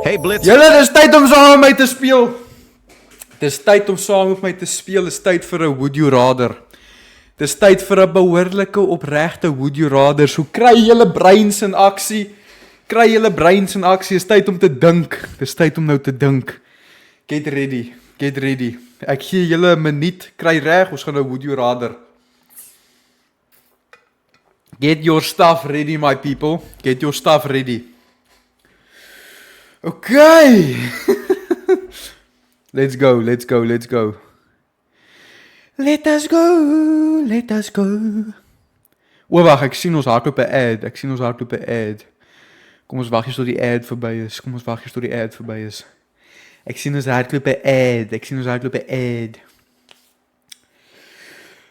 Hey Blitz. Julle, dis tyd om saam met my te speel. Dis tyd om saam met my te speel. Dis tyd vir 'n Would You Rather. Dis tyd vir 'n behoorlike opregte Would You Rather. So kry julle breins in aksie. Kry julle breins in aksie. Dis tyd om te dink. Dis tyd om nou te dink. Get ready. Get ready. Ek gee julle 'n minuut. Kry reg, ons gaan nou Would You Rather. Get your stuff ready, my people. Get your stuff ready. Okay. Let's go, let's go, let's go. Let us go, let us go. O, wag, ek sien ons hardloop 'n ad. Ek sien ons hardloop 'n ad. Kom ons wag hier tot die ad verby is. Kom ons wag hier tot die ad verby is. Ek sien ons hardloop 'n ad. Ek sien ons hardloop 'n ad.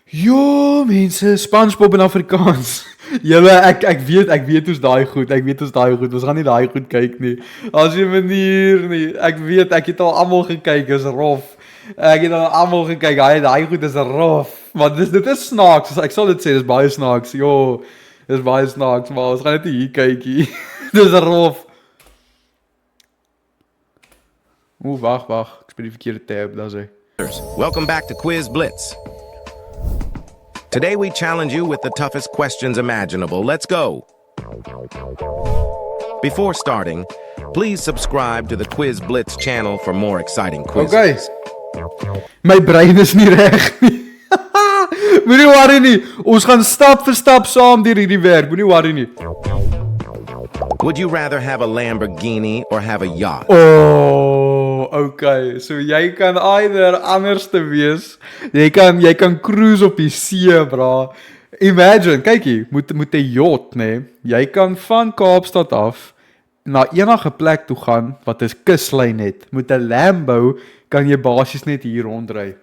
Jo, mense, SpongeBob in Afrikaans. Julle, ek weet hoe's daai goed. Ek weet hoe's daai goed. Ons gaan nie daai goed kyk nie. As 'n manier nie. Ek weet, ek het al almal gekyk, is rof. Ek het al almal gekyk. Daai goed is rof. Maar dit is snaaks. Ek sal dit sê, dis baie snaaks. Jo, dis baie snaaks, maar ons gaan net hier kykie. Dis rof. O, wag. Ek speel die verkeerde tab, daar sê. Welcome back to Quiz Blitz. Today we challenge you with the toughest questions imaginable. Let's go. Before starting, please subscribe to the Quiz Blitz channel for more exciting quizzes. Okay. My brein is nie reg nie. Moenie worry nie. Ons gaan stap vir stap saam deur hierdie werk. Moenie worry nie. Would you rather have a Lamborghini or have a yacht? Oh, okay. So jy kan either anders te wees. Jy kan cruise op die see, bra. Imagine, kykie, moet 'n yacht, nê? Jy kan van Kaapstad af na enige plek toe gaan wat 'n kuslyn het. Met 'n Lambo kan jy basies net hier rondry.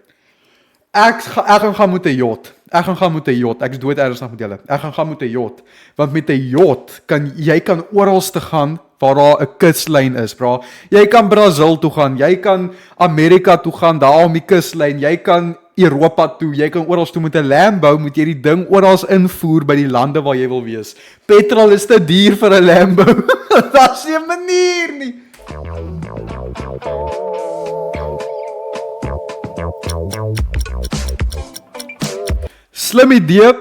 Ek gaan met 'n yacht. Ek gaan met 'n yacht. Ek is dood ernstig met julle. Ek gaan met 'n yacht. Want met 'n yacht kan jy oralste gaan waar daar 'n kuslyn is, bra. Jy kan Brazil toe gaan, jy kan Amerika toe gaan, daar om die kuslyn. Jy kan Europa toe, jy kan oral toe. Met 'n Lambo moet jy die ding oral invoer by die lande waar jy wil wees. Petrol is te duur vir 'n Lambo. Daar's nie 'n manier nie. Slim idee,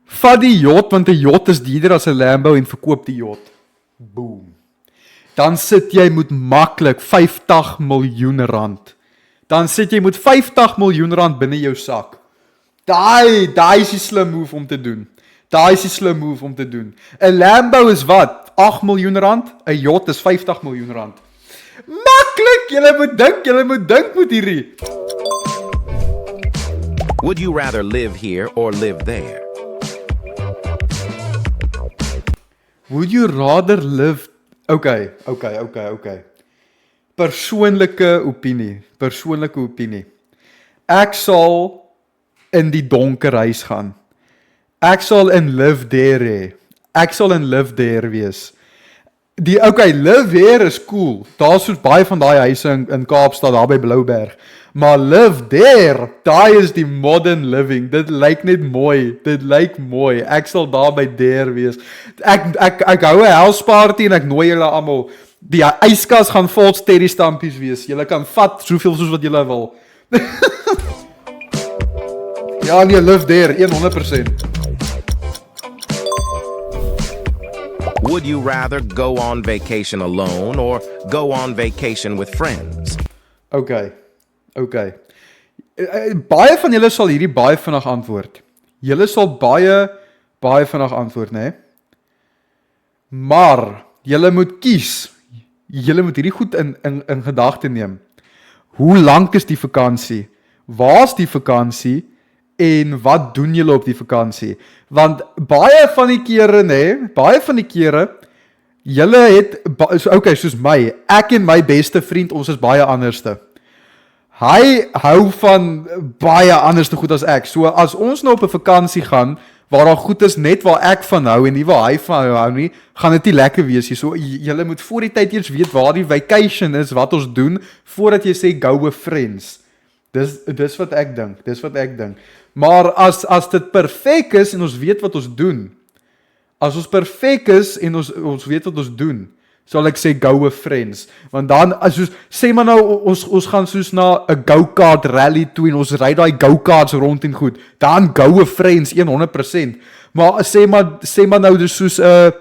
vat die yacht, want 'n yacht is duurder as 'n Lambo en verkoop die yacht. Boom. Dan sit jy met maklik 50 miljoen rand. Dan sit jy met 50 miljoen rand binne jou sak. Daai is die slim move om te doen. Daai is die slim move om te doen. 'n Lambo is wat? 8 miljoen rand? 'n yacht is 50 miljoen rand. Maklik, jy moet dink met hierdie. Would you rather live here or live there? Would you rather live... Okay. Persoonlike opinie. Ek sal in die donker huis gaan. Ek sal in live there hê. Ek sal in live there wees. Live there is cool. Daar's so baie van daai huise in Kaapstad, daar by Blouberg. Maar live there, daai is die modern living. Dit lyk net mooi. Ek sal daar by there wees. Ek hou 'n house party en ek nooi julle almal. Die yskas gaan vol sterry stampies wees. Julle kan vat soveel soos wat julle wil. Ja, nee, live there 100%. Would you rather go on vacation alone or go on vacation with friends? Okay. Baie van julle sal hierdie baie vinnig antwoord. Julle sal baie vinnig antwoord, né? Maar julle moet kies. Julle moet hierdie goed in gedagte neem. Hoe lank is die vakansie? Waar's die vakansie? En wat doen julle op die vakansie? Want baie van die kere, julle het, soos my, ek en my beste vriend, ons is baie anderste. Hy hou van baie anderste goed as ek. So as ons nou op 'n vakansie gaan, waar daar goed is net waar ek van hou en nie waar hy van hou nie, gaan dit nie lekker wees nie. So julle moet voor die tyd eers weet waar die vacation is, wat ons doen, voordat jy sê go with friends. Dis wat ek dink. Maar as dit perfek is en ons weet wat ons doen, as ons perfek is en ons weet wat ons doen, sal ek sê goue friends. Want dan soos sê maar nou ons gaan soos na 'n go-kart rally toe en ons ry daai go-karts rond en goed. Dan goue friends 100%. Maar sê maar nou dis soos 'n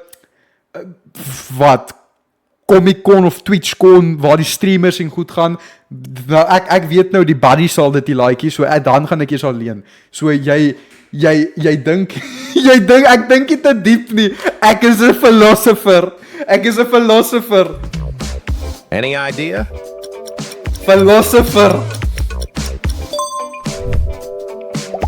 wat Comic-Con of Twitch-Con waar die streamers en goed gaan. Nou ek weet nou die buddy sal dit nie like nie. So dan gaan ek eers alleen. So jy dink ek dink nie te diep nie. Ek is 'n philosopher. Any idea? Philosopher.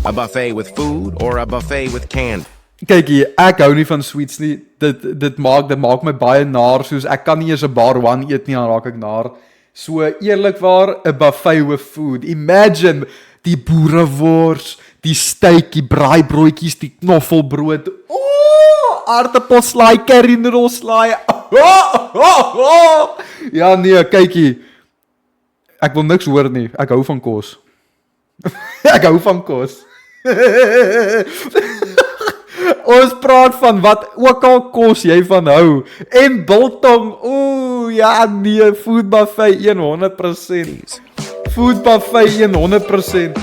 A buffet with food or a buffet with candy? Kykie, ek hou nie van sweets nie. Dit maak my baie naar. Soos ek kan nie eens 'n bar one eet nie, dan raak ek naar. So eerlikwaar, 'n buffet with food. Imagine die boerewors, die steak, die braaibroodjies, die knoffelbrood. Aardappelslaai, currynoodleslaai. Ja nee, kykie. Ek wil niks hoor nie. Ek hou van kos. Ons praat van wat ook al kos jy van hou. En biltong. Ja nee, food buffet 100%. Food buffet 100%.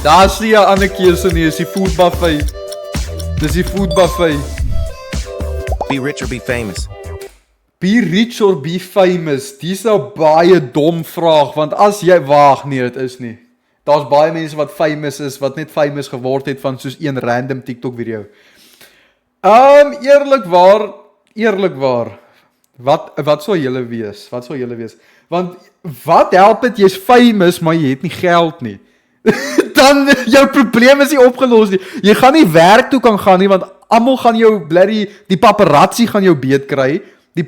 Daar is nie 'n ander keuse nie, is die food buffet. Dis die food buffet. Be rich or be famous? Be rich or be famous? Dis 'n baie dom vraag, want as jy nee, dit is nie. Daar's baie mense wat famous is, wat net famous geword het van soos een random TikTok video. Eerlikwaar. Wat sou julle wees? Want wat help dit jy's famous, maar jy het nie geld nie? Dan jou probleem is nie opgelos nie. Jy gaan nie werk toe kan gaan nie, want almal gaan jou die paparazzi gaan jou beet kry. Jy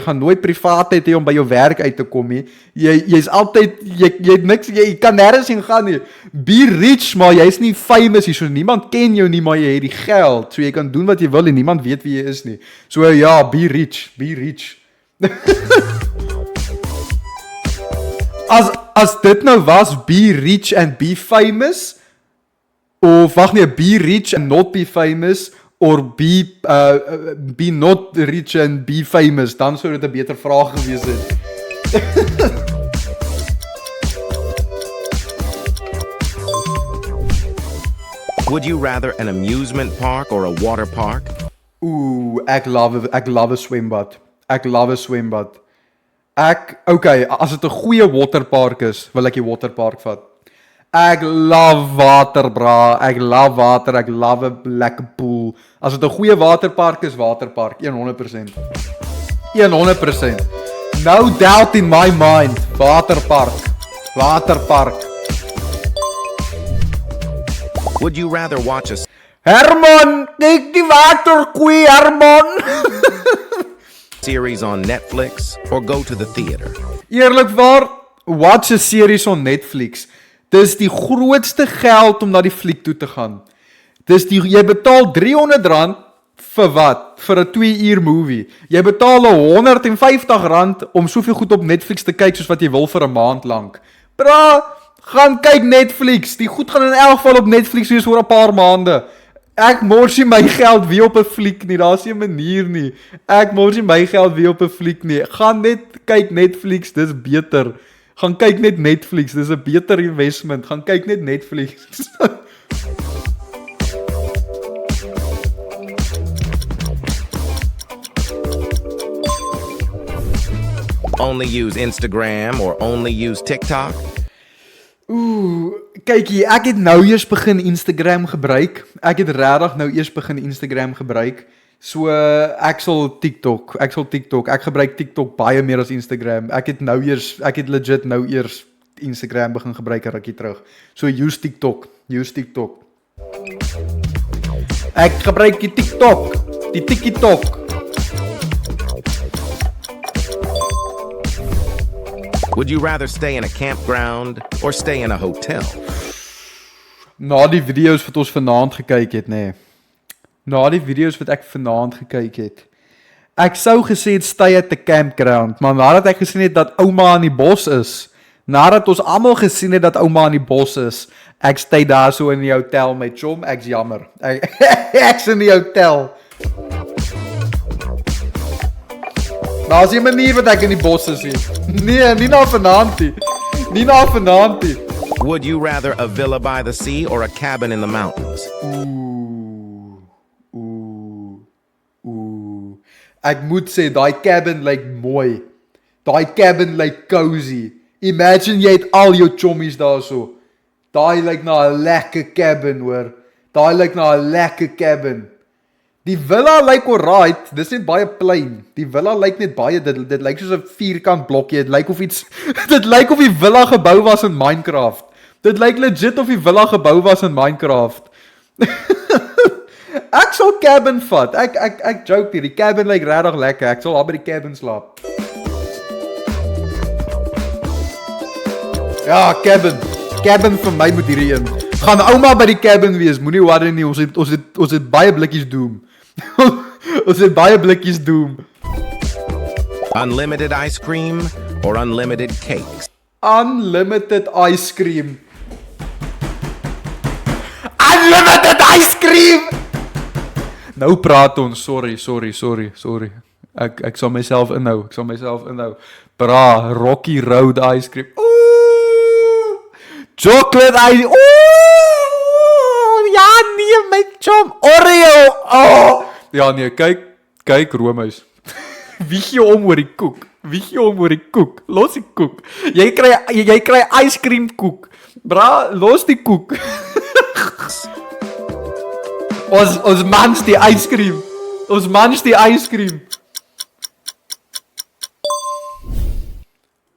gaan nooit privaatheid hê om by jou werk uit te kom nie. Jy's altyd jy het niks, jy kan nêrens heen gaan nie. Be rich, maar jy's nie famous nie. So niemand ken jou nie, maar jy het die geld. So jy kan doen wat jy wil en niemand weet wie jy is nie. So ja, be rich. As dit nou was be rich and be famous, of be rich and not be famous, or be not rich and be famous, dan sou dit 'n beter vraag gewees het. Would you rather an amusement park or a water park? Ek love 'n swembad. Okay, as dit 'n goeie waterpark is, wil ek die waterpark vat. Ek love water, bra. Ek love 'n lekker pool. As dit 'n goeie waterpark is, waterpark 100%. 100%. No doubt in my mind. Waterpark. Would you rather watch a Herman, kyk die waterkoei, Herman. series on Netflix or go to the theater? Eerlikwaar, watch 'n series on Netflix. Dis die grootste geld om na die fliek toe te gaan. Jy betaal R300 vir wat? Vir 'n 2 uur movie. Jy betaal R150 om soveel goed op Netflix te kyk soos wat jy wil vir 'n maand lank. Bra, gaan kyk Netflix. Die goed gaan in elk geval op Netflix wees oor 'n paar maande. Ek mors nie my geld weer op 'n fliek nie. Daar's nie 'n manier nie. Ek mors nie my geld weer op 'n fliek nie. Gaan net kyk Netflix, dis beter. Gaan kyk net Netflix, dis 'n beter investment. Gaan kyk net Netflix. Only use Instagram or only use TikTok? Kykie, ek het nou eers begin Instagram gebruik. Ek het regtig nou eers begin Instagram gebruik. So ek sal TikTok. Ek gebruik TikTok baie meer as Instagram. Ek het legit nou eers Instagram begin gebruik 'n rukkie terug. So use TikTok. Ek gebruik die TikTok. Would you rather stay in a campground or stay in a hotel? Na die video's wat ons vanaand gekyk het, nê. Ek sou gesê het stay at the campground, maar nadat ek gesien het dat ouma in die bos is, nadat ons almal gesien het dat ouma in die bos is, ek stay daar so in die hotel met chom, ek's jammer. Ek's in die hotel. Daar is 'n manier wat ek in die bosse sien. Nee, nie na vanaand nie. Nie na vanaand nie. Would you rather a villa by the sea or a cabin in the mountains? Ek moet sê daai cabin lyk mooi. Daai cabin lyk cozy. Imagine jy het al jou chommies daarso. Daai lyk na 'n lekker cabin, hoor. Daai lyk na 'n lekker cabin. Die villa lyk alright, dis net baie plain. Die villa lyk net baie dit lyk soos 'n vierkant blokkie. Dit lyk of iets dit lyk of die villa gebou was in Minecraft. Dit lyk legit of die villa gebou was in Minecraft. Ek sal cabin vat. Ek joke hier. Die cabin lyk regtig lekker. Ek sal daar by die cabin slaap. Ja, cabin. Cabin vir my moet hierdie een. Gaan ouma by die cabin wees. Moenie worry nie. Ons het baie blikkies Doom. Ons het baie blikkies Doom. Unlimited ice cream or unlimited cakes? Unlimited ice cream. Unlimited ice cream. Nou praat ons. Sorry. Ek sal myself inhou. Bra, Rocky Road ice cream. Ooh! Chocolate ice. Ooh! Ja, nee, my chom. Oreo. Oh! Ja, nee, kyk Romeis. Wie gee om oor die koek? Los die koek. Jy kry ice cream koek. Bra, los die koek. Ons mans die ice cream.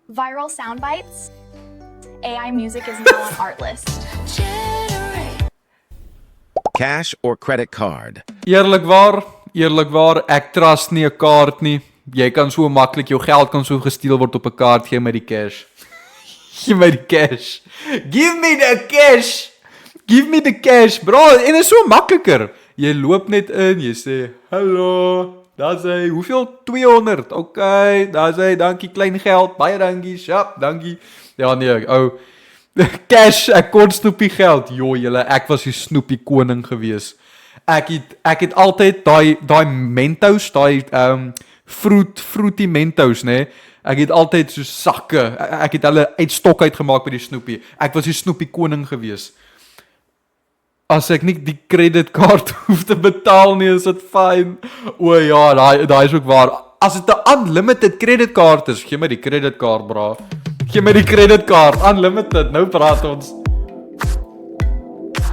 Viral sound bites. AI music is now on Artlist. Cash or credit card? Eerlikwaar, ek trust nie 'n kaart nie. Jy kan so maklik jou geld kan so gesteel word op 'n kaart. Gee my die cash. Give me the cash, bro. En dit is so makliker. Jy loop net in, jy sê, "Hallo, daar's hy. Hoeveel? 200. Okay, daar's hy. Dankie, klein geld. Baie dankie. Sjap, dankie." Ja nee, ou. Cash, ek kon snoepie geld. Jo, julle, ek was die snoepie koning gewees. Ek het altyd daai Mentos, daai fruity Mentos, nê? Ek het altyd so sakke. Ek het hulle uit stok uitgemaak by die snoepie. Ek was die snoepie koning gewees. As ek nie die kredietkaart hoef te betaal nie, is dit fyn. O ja, daai is ook waar. As dit 'n unlimited kredietkaart is, gee my die kredietkaart, bra. Gee my die kredietkaart, unlimited. Nou praat ons.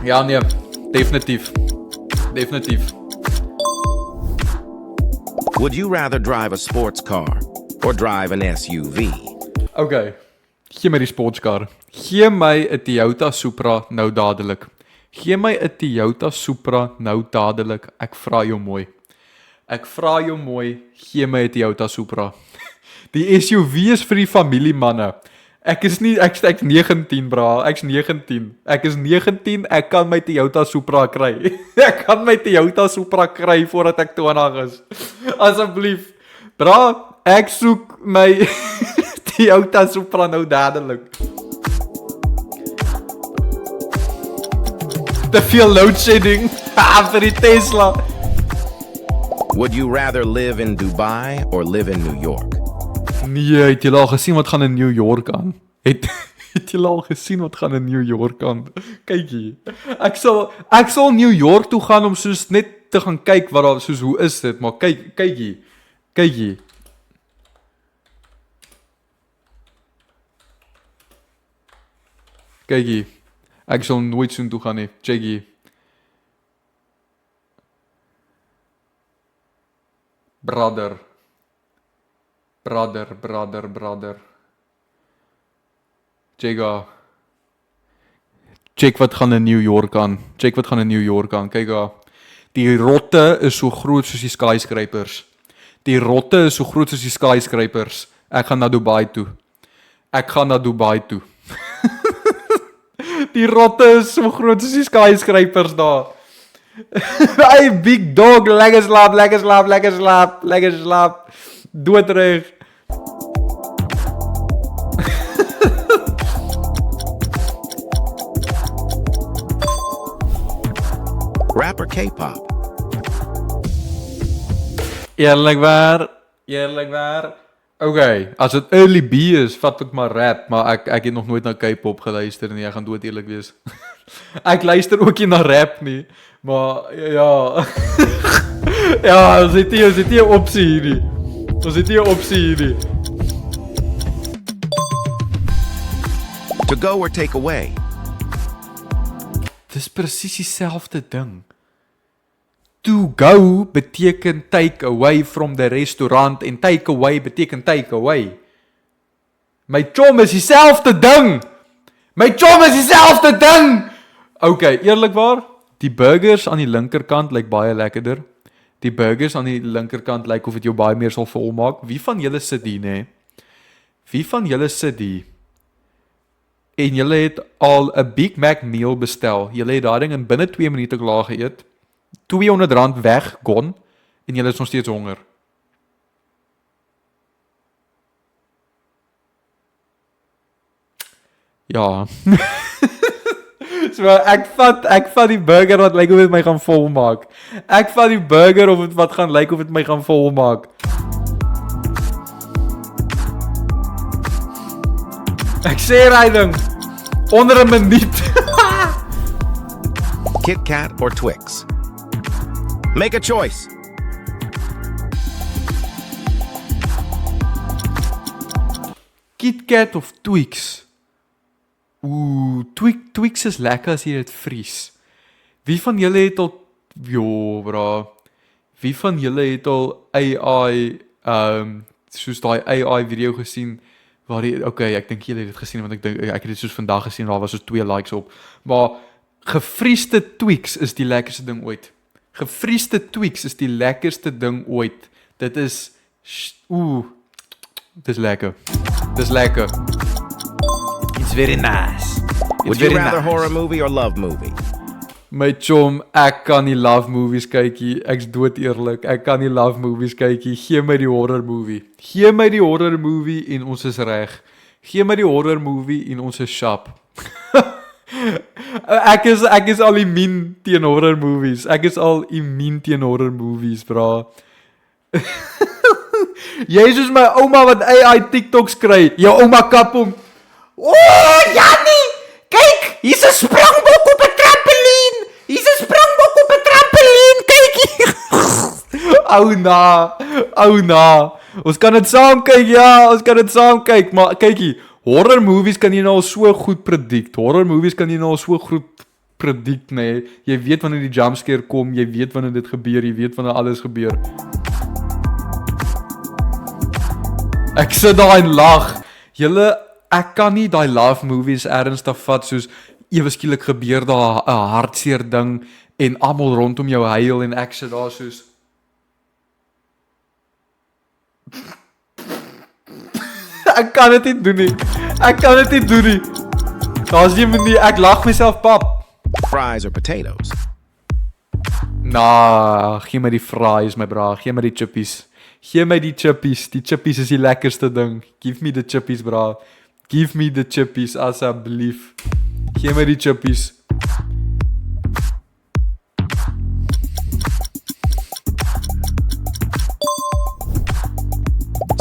Ja nee, definitief. Would you rather drive a sports car or drive an SUV? Okay. Gee my die sportskar. Gee my 'n Toyota Supra nou dadelik. Ek vra jou mooi. Gee my 'n Toyota Supra. Die SUV is vir die familiemanne. Ek's 19, bra. Ek's 19. Ek kan my Toyota Supra kry. Ek kan my Toyota Supra kry voordat ek 20 is. Asseblief. Bra, ek soek my Toyota Supra nou dadelik. Te veel load shedding vir die Tesla. Would you rather live in Dubai or live in New York? Nee, het jy al gesien wat gaan in New York aan? Het jy al gesien wat gaan in New York aan? Kykie. Ek sal New York toe gaan om soos net te gaan kyk wat daar soos hoe is dit, maar kykie. Ek sal nooit so toe gaan nie. Cheggy. Brother. Jega. Check wat gaan in New York aan. Kyk daar. Die rotte is so groot soos die skyscrapers. Ek gaan na Dubai toe. Die rotte is so groot soos die skyscrapers daar. Hey big dog, lekker slaap. Doodreg. Rap or K-pop? Eerlikwaar, Eerlikwaar. Okay, as dit early B is, vat ek maar rap, maar ek het nog nooit na K-pop geluister nie, ek gaan dood eerlik wees. Ek luister ook nie na rap nie, maar ja. Ja, ons het nie 'n opsie hierdie. To go or take away. Dis presies dieselfde ding. To go beteken take away from the restaurant en take away beteken take away. My chom is dieselfde ding. Okay, eerlikwaar, die burgers aan die linkerkant lyk baie lekkerder. Die burgers aan die linkerkant lyk of dit jou baie meer sal volmaak. Wie van julle sit hier, nê? En julle het al 'n Big Mac meal bestel. Julle het daai ding in binne 2 minute klaar geëet. R200 weg, gone, en julle is nog steeds honger. Ja. So ek vat die burger wat lyk of dit my gaan volmaak. Ek vat die burger of wat gaan lyk of dit my gaan volmaak. Ek sê hy ding onder 'n minuut. Kit Kat or Twix. Make a choice. Kit Kat of Twix? Twix is lekker as jy dit vries. Wie van julle het al Wie van julle het al AI soos daai AI video gesien waar ek dink julle het dit gesien want ek het dit soos vandag gesien, daar was so 2 likes op. Maar gefriesde Twix is die lekkerste ding ooit. Dit is dis lekker. It's very nice. Would you rather horror movie or love movie? My chom, ek kan nie love movies kyk nie. Ek's dood eerlik. Ek kan nie love movies kyk nie. Gee my die horror movie en ons is reg. Gee my die horror movie en ons is sharp. Ek is al immuun teen horror movies. Bra. Jy is soos my ouma wat AI TikToks kry. Jou ouma kap hom. Jannie, kyk, hier's 'n springbok op 'n trampolien. Kyk hier. Ou na. Ons kan dit saam kyk, maar kyk hier. Horror movies kan jy nou al so goed predict, nee. Jy weet wanneer die jumpscare kom, jy weet wanneer dit gebeur, jy weet wanneer alles gebeur. Ek sit daar en lag. Ek kan nie daai love movies ernstig vat soos ewe skielik gebeur daar 'n hartseer ding en almal rondom jou huil en ek sit daar soos Ek kan dit nie doen nie. Daar's nie manier, ek lag myself pap. Fries or potatoes? Nah, gee my die fries my bra, gee my die chippies. Die chippies is die lekkerste ding. Give me the chippies bra. Give me the chippies asseblief. Gee my die chippies.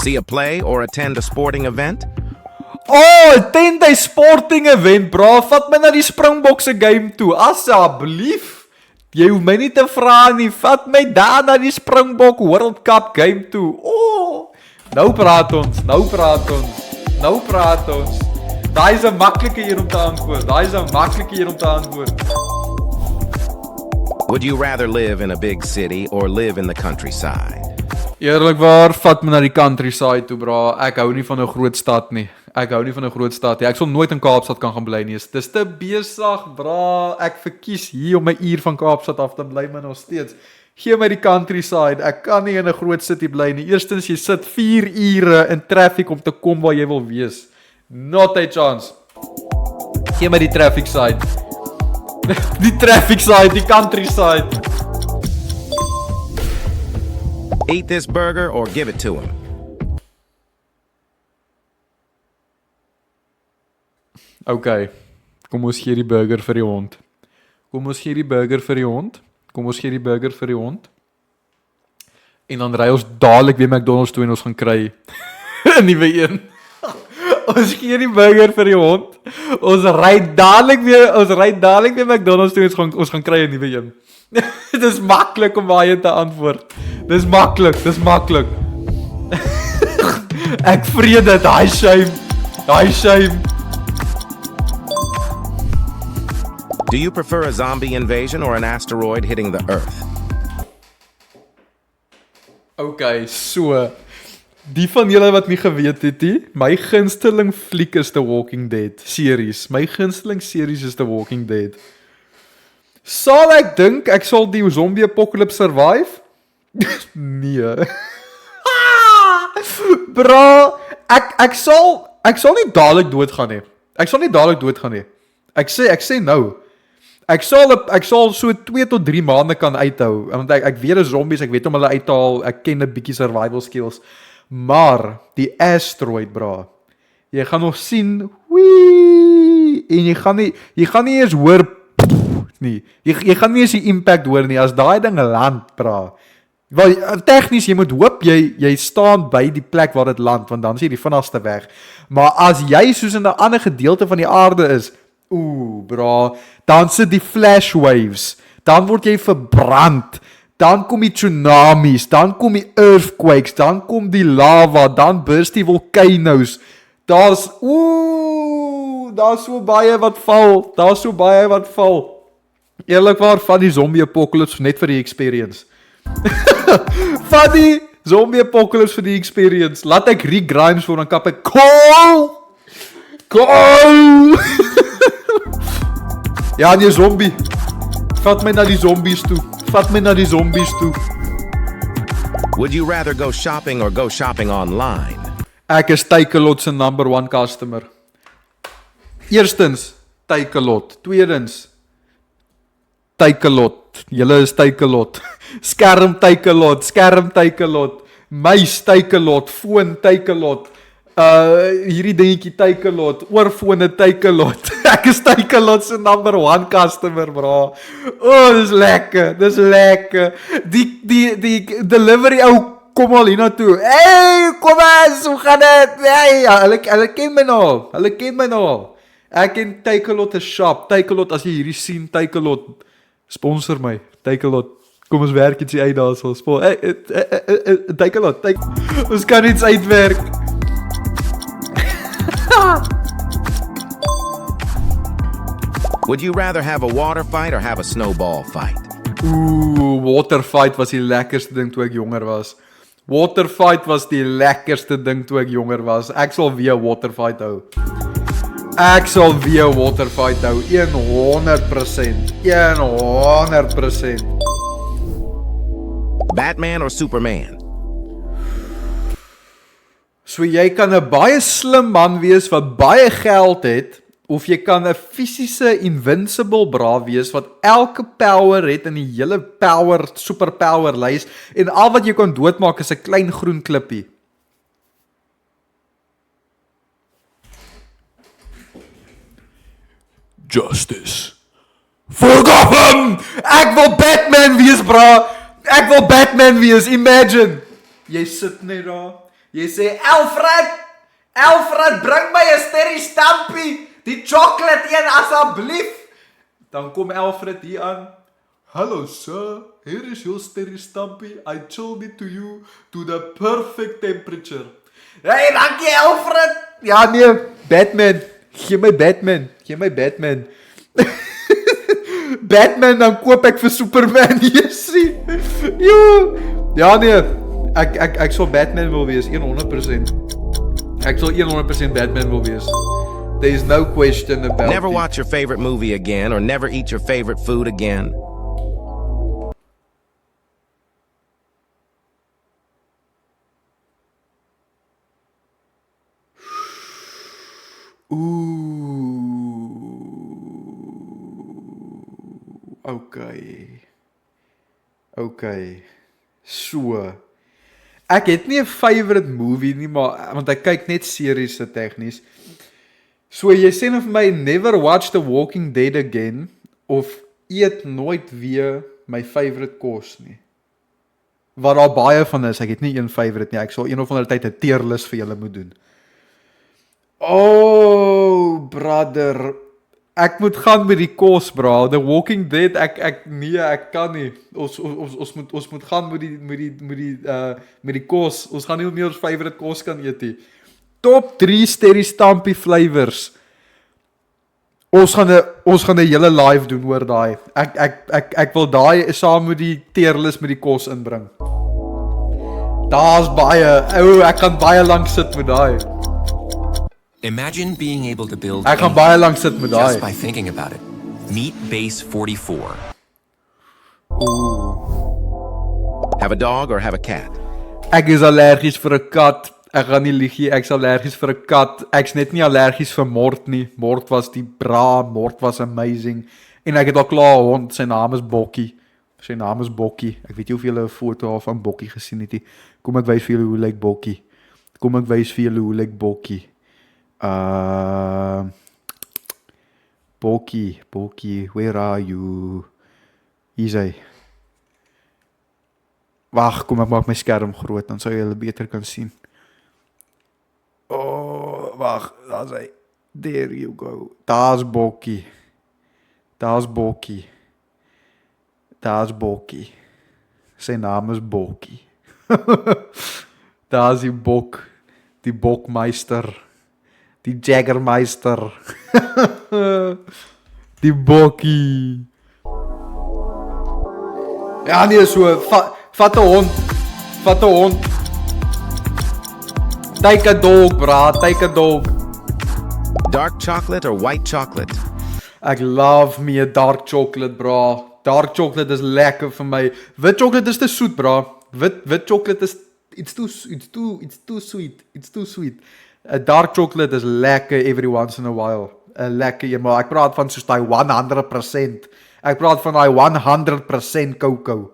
See a play or attend a sporting event? Attend a sporting event, bra. Vat my na die Springboks se game toe, asseblief. Jy hoef my nie te vra nie. Vat my daar na die Springbok World Cup game toe. Nou praat ons. Daai is 'n maklike een om te antwoord. Would you rather live in a big city or live in the countryside? Eerlikwaar, vat my na die countryside toe, bra. Ek hou nie van 'n groot stad nie. Ek sal nooit in Kaapstad kan gaan bly nie. Dis te besig, bra. Ek verkies hier om 'n uur van Kaapstad af te bly, maar nog steeds. Gee my die countryside. Ek kan nie in 'n groot city bly nie. Eerstens jy sit 4 ure in traffic om te kom waar jy wil wees. Not a chance. Gee my die traffic side. Die countryside. Eat this burger or give it to him? Okay, kom ons gee die burger vir die hond. En dan ry ons dadelik weer McDonald's toe en ons gaan kry 'n nuwe een. Ons gee die burger vir die hond. Ons ry dadelik weer McDonald's toe en ons gaan kry 'n nuwe een. Dis maklik om baie te antwoord. Dis maklik. Ek vreet dit, daai shame. Do you prefer a zombie invasion or an asteroid hitting the Earth? Okay, so die van julle wat nie geweet het nie, my gunsteling fliek is The Walking Dead series. My gunsteling series is The Walking Dead. Sal ek dink ek sal die zombie apocalypse survive? Nee. Bro, ek sal nie dadelik doodgaan nie. Ek sê nou. Ek sal so 2 tot 3 maande kan uithou, want ek weet die zombies, ek weet om hulle uit te haal, ek ken 'n bietjie survival skills. Maar die asteroid, bra. Jy gaan nog sien, wee, en jy gaan nie eens hoor nie. Jy gaan nie eens die impact hoor nie as daai ding land, bra. Wel, tegnies jy moet hoop jy staan by die plek waar dit land, want dan is jy die vinnigste weg. Maar as jy soos in 'n ander gedeelte van die aarde is, bra, dan sit die flash waves, dan word jy verbrand, dan kom die tsunamies, dan kom die earthquakes, dan kom die lava, dan burst die volcanoes, daar's so baie wat val, eerlikwaar van die zombie apocalypse net vir die experience, van die zombie apocalypse vir die experience, laat ek Rick Grimes voor, dan kap ek, Call! Ja, die zombie. Vat my na die zombies toe. Would you rather go shopping or go shopping online? Ek is Takealot se number 1 customer. Eerstens, Takealot. Tweedens, Takealot. Julle is Takealot. Skerm Takealot. Muis Takealot. Foon Takealot. Hierdie dingetjie Takealot, oorfone Takealot. Ek is Takealot se number 1 customer, bra. Dis lekker. Die delivery ou kom al hiernatoe. Hey, kom eens, hoe gaan dit? Hey, hulle ken my nou. Ek en Takealot 'n shop. Takealot, as jy hierdie sien, Takealot sponsor my. Takealot, kom ons werk ietsie uit daarso. Takealot, ons kan iets uitwerk. Would you rather have a water fight or have a snowball fight? Water fight was die lekkerste ding toe ek jonger was. Ek sal weer water fight hou. 100%. Batman or Superman? So jy kan 'n baie slim man wees wat baie geld het, of jy kan 'n fisiese invincible bra wees wat elke power het in die hele superpower lys en al wat jy kan doodmaak is 'n klein groen klippie. Justice for Gotham! Ek wil Batman wees, bra! Imagine! Jy sit net daar. Jy sê, Alfred, bring my 'n sterry stampie, die chocolate een asseblief. Dan kom Alfred hier aan. Hello sir, here is your sterry stampie. I chilled it to you to the perfect temperature. Hey, dankie Alfred. Ja nee, Batman. Gee my Batman. Batman, dan koop ek vir Superman, jy sien. Ja nee. Ek sal Batman wil wees, 100%. Ek sal 100% Batman wil wees. There is no question about it. Never watch your favorite movie again or never eat your favorite food again. Okay. So. Ek het nie 'n favorite movie nie, maar want ek kyk net series se tegnies. So jy sê nou vir my never watch The Walking Dead again of eet nooit weer my favorite kos nie. wat daar baie van is. Ek het nie een favorite nie. Ek sal een of ander tyd 'n tier list vir julle moet doen. Oh, brother. Ek moet gaan met die kos, bro. The Walking Dead, ek kan nie. Ons moet gaan met die kos. Ons gaan nie meer ons favorite kos kan eet nie. Top 3 Sterry Stampy flavors. Ons gaan 'n hele live doen oor daai. Ek wil daai saam met die tierlys met die kos inbring. Daar's baie. Ek kan baie lank sit met daai. Imagine being able to build Ek gaan baie lank sit met daai. just by thinking about it. Meet Base 44. Have a dog or have a cat? Ek is allergies vir 'n kat. Ek gaan nie lieg nie, ek's allergies vir 'n kat. Ek's net nie allergies vir Mort nie. Mort was die bra, Mort was amazing. En ek het al klaar 'n hond, sy naam is Bokkie. Sy naam is Bokkie. Ek weet nie of julle 'n foto van Bokkie gesien het nie. Kom ek wys vir julle hoe lyk Bokkie. Kom ek wys vir julle hoe lyk Bokkie. Bokkie, where are you? Hier is hy. Wag, kom ek maak my skerm groot, dan sal julle beter kan sien. Oh, wag, daar's hy. There you go. Daar's Bokkie. Daar's Bokkie. Daar's Bokkie. Sy naam is Bokkie. Daar's die bok. Die bokmeister. Die Jaggermeister. Die Bokkie. Ja nee, so vat 'n hond. Vat 'n hond. Take a dog, bra. Take a dog. Dark chocolate or white chocolate? Ek love me 'n dark chocolate, bra. Dark chocolate is lekker vir my. Wit chocolate is te soet, bra. Wit chocolate is it's too sweet. It's too sweet. 'n Dark chocolate is lekker every once in a while. 'n Lekker een, maar ek praat van soos daai 100%. Ek praat van daai 100% cocoa.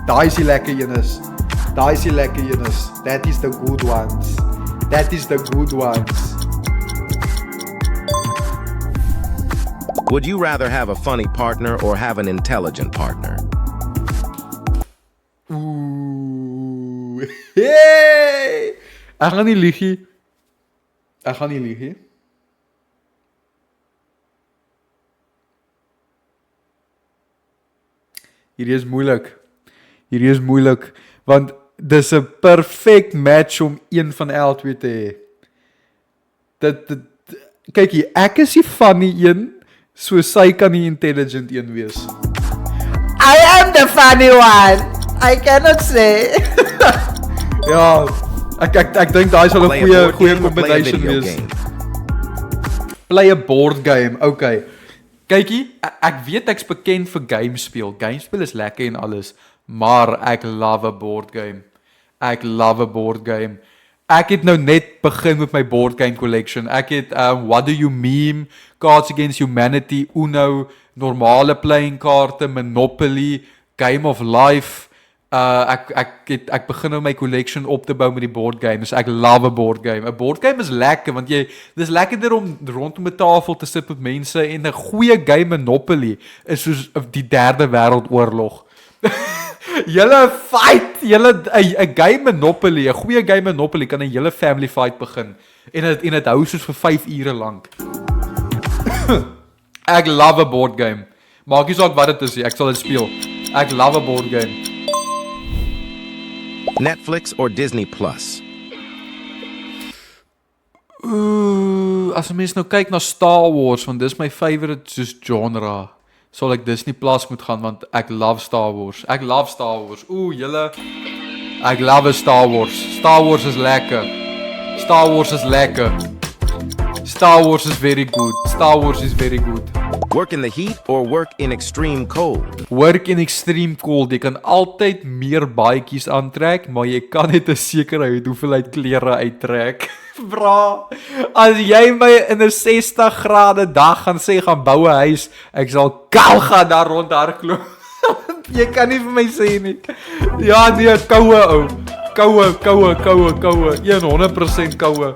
Daai is die lekker een is. Daai is die lekker een is. That is the good ones. That is the good ones. Would you rather have a funny partner or have an intelligent partner? Ooh. Hey! Ek gaan nie lieg nie. Ek gaan nie lieg nie. Hierdie is moeilik. Hierdie is moeilik want dis 'n perfect match om een van albei te hê. Dit kyk hier, ek is die funny een, so sy kan die intelligent een wees. I am the funny one. I cannot say. Ja, ek dink daai sal 'n Play a board goeie game or play a combination video wees. game? Play a board game. Okay. Kykie, ek weet ek's bekend vir game speel. Game speel is lekker en alles, maar ek love 'n board game. Ek love 'n board game. Ek het nou net begin met my board game collection. Ek het What Do You Meme, Cards Against Humanity, Uno, normale playing kaarte, Monopoly, Game of Life. Ek begin nou my collection op te bou met die board games. Ek love 'n board game. 'n Board game is lekker want dis lekkerder om rondom 'n tafel te sit met mense en 'n goeie game Monopoly is soos die derde wêreldoorlog. Julle fight, julle 'n game Monopoly, 'n goeie game Monopoly kan 'n hele family fight begin en dit hou soos vir 5 ure lank. Ek love 'n board game. Maak nie saak wat dit is nie, ek sal dit speel. Ek love 'n board game. Netflix or Disney Plus? As 'n mens nou kyk na Star Wars, want dis my favorite soos genre, sal ek Disney Plus moet gaan want ek love Star Wars. Ek love Star Wars. Julle, ek love Star Wars. Star Wars is lekker. Star Wars is lekker. Star Wars is very good. Star Wars is very good. Work in the heat or work in extreme cold? Work in extreme cold. Jy kan altyd meer baadjies aantrek, maar jy kan net 'n sekere hoeveelheid klere uittrek. Bra, as jy my in 'n 60 grade dag gaan sê gaan bou 'n huis, ek sal kaal gaan daar rond hardloop. Jy kan nie vir my sê nie. Ja nee, koue ou. Koue. 100% koue.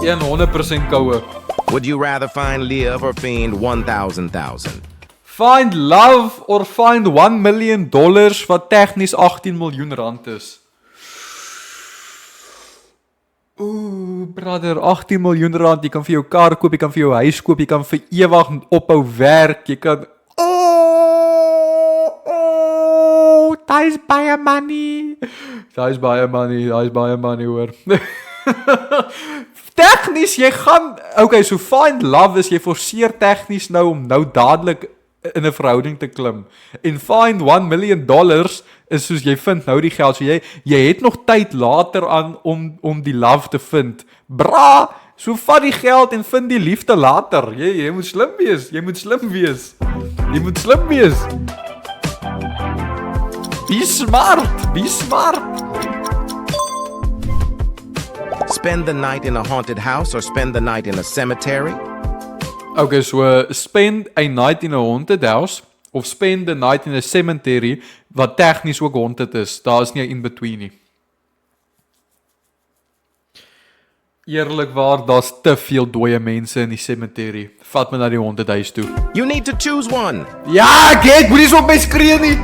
100% koue. Would you rather find live or fiend 1,000,000? Find love or find $1 million wat tegnies 18 miljoen rand is. Ooh, brother, 18 miljoen rand, jy kan vir jou kar koop, jy kan vir jou huis koop, jy kan vir ewig ophou werk, jy kan... Daar is baie money. Daar is baie money hoor. Tegnies, jy gaan... Okay, so find love is, jy forceer tegnies nou om nou dadelik in 'n verhouding te klim. En find $1 million is soos jy vind nou die geld. So jy het nog tyd later aan om die love te vind. Bra, so vat die geld en vind die liefde later. Jy moet slim wees. Jy moet slim wees. Be smart. Spend the night in a haunted house or spend the night in a cemetery? Okay, so spend a night in a haunted house of spend the night in a cemetery wat tegnies ook haunted is. Daar is nie 'n in-between nie. Eerlikwaar, daar's te veel dooie mense in die cemetery. Vat my na die haunted huis toe. You need to choose one. Ja, ek moenie so op my skree nie.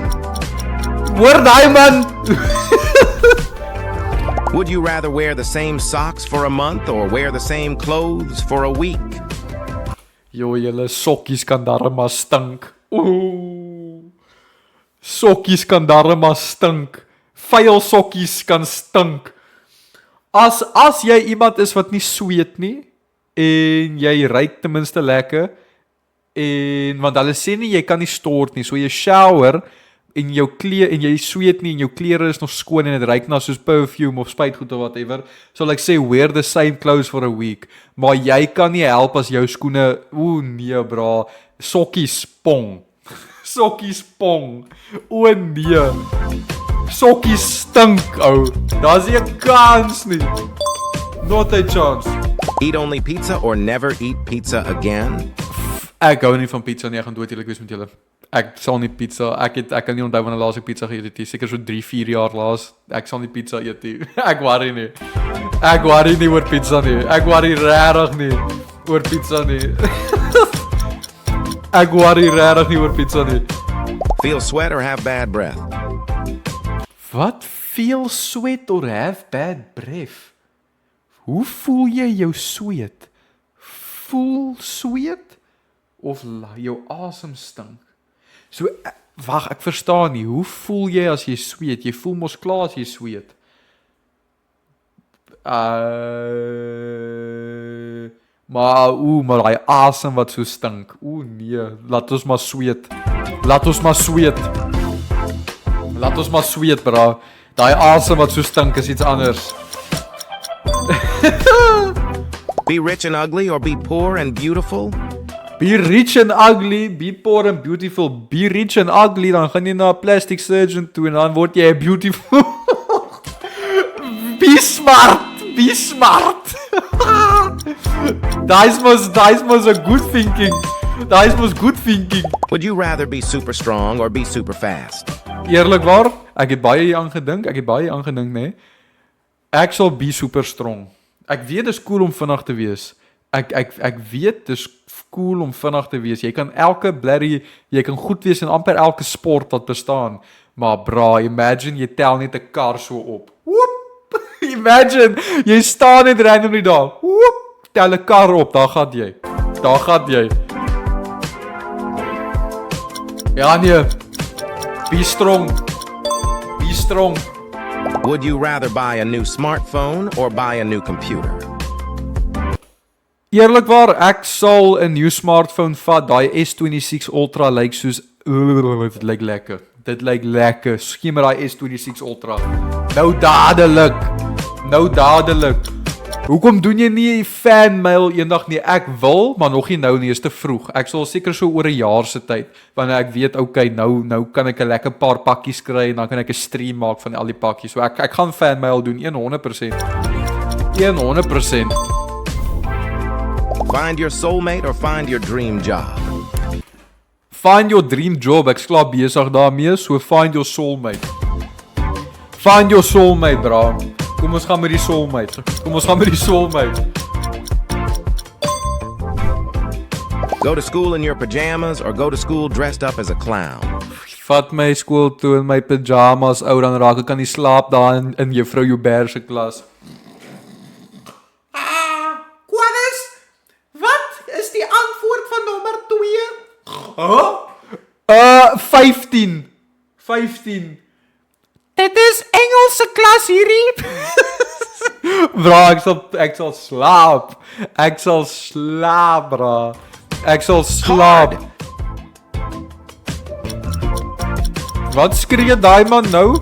Hoor daai man. Would you rather wear the same socks for a month or wear the same clothes for a week? Jo, julle sokkies kan darm stink. Ooh. Sokkies kan darm stink. Vuil sokkies kan stink. As jy iemand is wat nie sweet nie en jy ruik ten minste lekker en want hulle sê nie jy kan nie stort nie, so jy shower en jou klere en jy sweet nie en jou klere is nog skoon en dit ruik na soos perfume of spuitgoed of whatever. So like say wear the same clothes for a week. Maar jy kan nie help as jou skoene, nee bra, sokkies pong. Sokkies pong. Nee. Sokkies stink ou. Daar's nie 'n kans nie. Not a chance. Eat only pizza or never eat pizza again? Ek hou nie van pizza nie, ek gaan dood eerlik wees met julle. Ek sal nie pizza, ek kan nie onthou wanneer laas ek pizza geëet het nie, seker so 3-4 jaar laas. Ek sal nie pizza eet nie. Ek worry nie oor pizza nie. Ek worry regtig nie oor pizza nie. Ek worry regtig nie oor pizza nie. Feel sweat or have bad breath? Wat? Feel sweat or have bad breath? Hoe voel jy jou sweet? Voel sweet? Of jou asem stink? So, wag, ek verstaan nie. Hoe voel jy as jy sweet? Jy voel mos klaar as jy sweet. Maar daai asem wat so stink. Nee, laat ons maar sweet. Laat ons maar sweet, bra. Daai asem wat so stink is iets anders. Be rich and ugly or be poor and beautiful? Be rich and ugly, be poor and beautiful. Be rich and ugly, dan gaan jy na 'n plastic surgeon toe en dan word jy beautiful. Be smart. Daai mos a good thinking. Would you rather be super strong or be super fast? Eerlikwaar, ek het baie hieraan gedink, nee. Ek sal be super strong. Ek weet dis cool om vinnig te wees. Ek weet dis cool om vinnig te wees. Jy kan jy kan goed wees in amper elke sport wat bestaan. Maar bra, imagine jy tel net 'n kar so op. Woep! Imagine jy staan net randomly daar. Woep! Tel 'n kar op, daar gaan jy. Ja nee. Be strong. Would you rather buy a new smartphone or buy a new computer? Eerlikwaar, ek sal 'n nuwe smartphone vat. Daai S26 Ultra lyk soos dit lyk lekker. Skien maar daai S26 Ultra. Nou dadelik. Hoekom doen jy nie fan mail eendag nie? Ek wil, maar nog nie nou nie, is te vroeg. Ek sal seker so oor 'n jaar se tyd, wanneer ek weet okay, nou kan ek 'n lekker paar pakkies kry en dan kan ek 'n stream maak van al die pakkies. So ek gaan fan mail doen 100%. 100%. Find your soulmate or find your dream job? Find your dream job. Ek's klaar besig daarmee, so find your soulmate. Find your soulmate, bra. Kom ons gaan met die soulmate. Go to school in your pajamas or go to school dressed up as a clown? Vat my skool toe in my pyjamas, ou, dan raak ek aan die slaap daar in juffrou Joubert se klas. Quanus, wat is die antwoord van nommer 2? 15. 15. Dit is Engelse klas hierdie. Bra, ek sal slaap. Ek sal slaap, bra. Ek sal slaap. Wat skree daai man nou?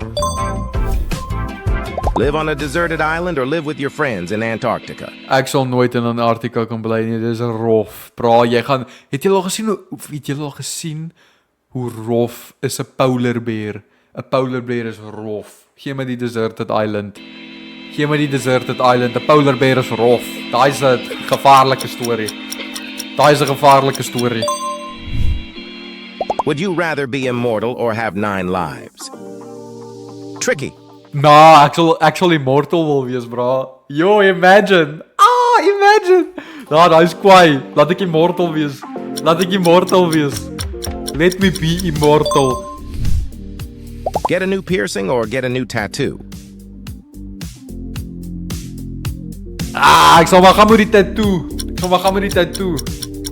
Live on a deserted island or live with your friends in Antarctica? Ek sal nooit in Antarctica kan bly nie. Dit is rof. Bra, het jy al gesien hoe rof is 'n polar bear? 'n Polar bear is rof. Gee my die deserted island. 'n polar bear is rof. Daai is 'n gevaarlike storie. Would you rather be immortal or have 9 lives? Tricky. Nah, ek sal actually immortal wil wees, bra. Yo, imagine. Imagine. Nah, daai is kwaai. Laat ek immortal wees. Let me be immortal. Get a new piercing or get a new tattoo? Ek sal maar gaan met die tattoo.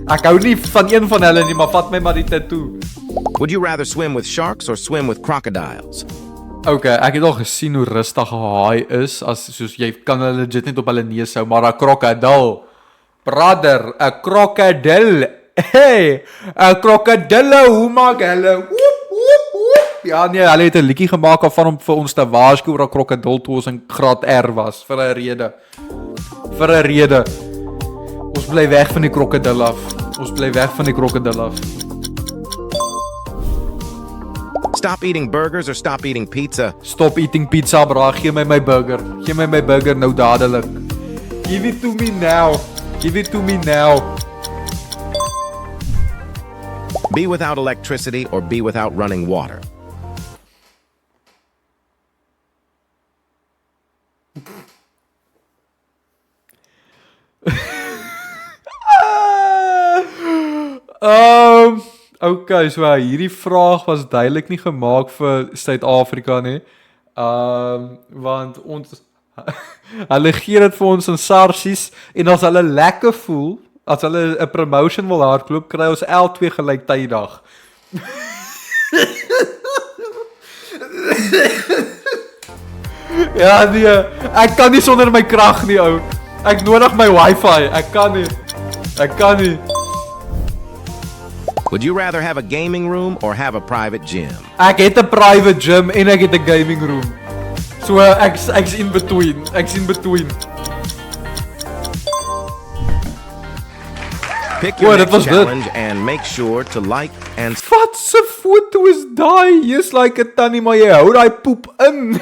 Ek hou nie van een van hulle nie, maar vat my maar die tattoo. Would you rather swim with sharks or swim with crocodiles? Okay, ek het al gesien hoe rustig 'n haai is, soos jy kan hulle legit net op hulle neus hou, maar 'n krokodil. Brother, 'n krokodil. Hey, 'n krokodille, hoe maak hulle? Woep woep woep. Ja nee, hulle het 'n liedjie gemaak van hom vir ons te waarsku oor 'n krokodil toe ons in graad R was vir 'n rede. Ons bly weg van die krokodil af. Stop eating burgers or stop eating pizza? Stop eating pizza, bra. Gee my my burger nou dadelik. Give it to me now. Be without electricity or be without running water? Okay, so hierdie vraag was duidelik nie gemaak vir Suid-Afrika nie. Want ons hulle gee dit vir ons in sarsies en as hulle lekker voel, as hulle 'n promotion wil hardloop, kry ons L2 gelyktydig. Ja nee, ek kan nie sonder my krag nie, ou. Ek nodig my wifi. Ek kan nie. Would you rather have a gaming room or have a private gym? Ek het 'n private gym en ek het 'n gaming room. So ek's in between. Pick your Dit next was dit. challenge and make sure to like and Wat 'n foto is daai? Jy's like 'n tannie, maar jy hou daai poep in.